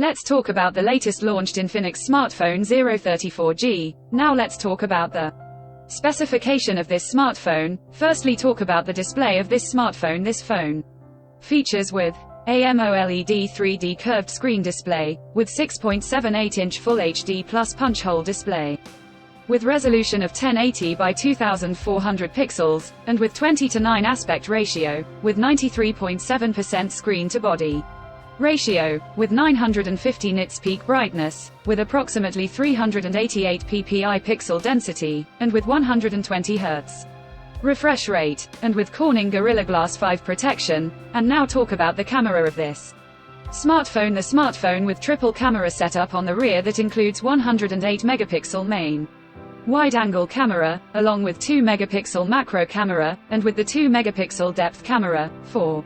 Let's talk about the latest launched INFINIX smartphone 034G. Now let's talk about the specification of this smartphone. Firstly, talk about the display of this smartphone. This phone features with AMOLED 3D curved screen display, with 6.78-inch Full HD Plus punch hole display, with resolution of 1080 by 2400 pixels, and with 20:9 aspect ratio, with 93.7% screen to body ratio, with 950 nits peak brightness, with approximately 388 ppi pixel density, and with 120 Hz refresh rate, and with Corning Gorilla Glass 5 protection. And now talk about the camera of this smartphone. The smartphone with triple camera setup on the rear that includes 108 megapixel main wide-angle camera, along with 2 megapixel macro camera, and with the 2 megapixel depth camera. For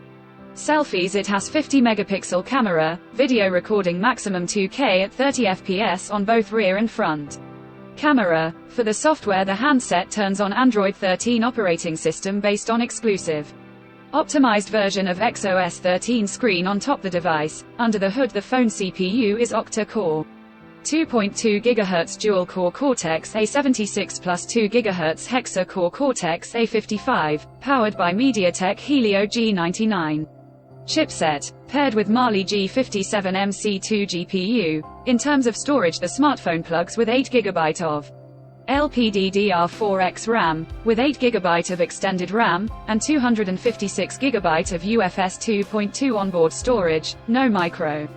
selfies it has 50 megapixel camera, video recording maximum 2K at 30 fps on both rear and front camera. For the software, the handset turns on Android 13 operating system based on exclusive optimized version of XOS 13 screen on top the device. Under the hood, the phone CPU is octa-core 2.2 GHz dual-core Cortex-A76 plus 2 GHz hexa-core Cortex-A55, powered by MediaTek Helio G99 chipset, paired with Mali G57MC2 GPU. In terms of storage, the smartphone plugs with 8 GB of LPDDR4X RAM, with 8 GB of extended RAM, and 256 GB of UFS 2.2 onboard storage, no micro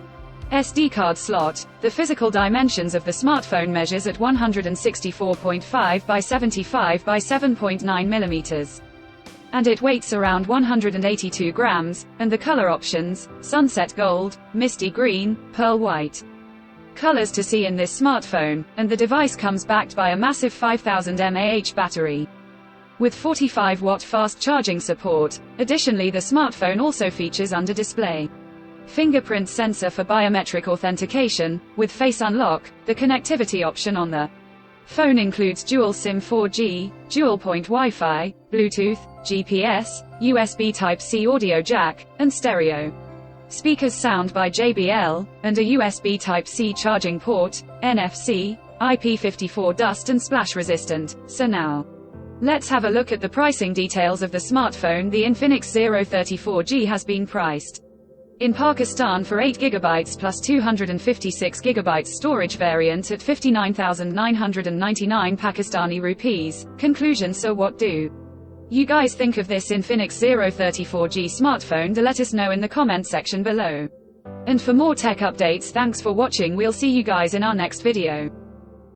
SD card slot. The physical dimensions of the smartphone measures at 164.5 by 75 by 7.9 mm. And it weighs around 182 grams, and the color options: sunset gold, misty green, pearl white. Colors to see in this smartphone, and the device comes backed by a massive 5000 mAh battery with 45-watt fast charging support. Additionally, the smartphone also features under display fingerprint sensor for biometric authentication, with face unlock. The connectivity option on the phone includes dual SIM 4G, dual-point Wi-Fi, Bluetooth, GPS, USB Type-C audio jack, and stereo speakers, sound by JBL, and a USB Type-C charging port, NFC, IP54 dust and splash resistant. So now, let's have a look at the pricing details of the smartphone. The INFINIX 034G has been priced in Pakistan for 8 GB plus 256 GB storage variant at 59,999 Pakistani rupees. Conclusion: so what do you guys think of this INFINIX 034G smartphone? Let us know in the comment section below. And for more tech updates, thanks for watching. We'll see you guys in our next video.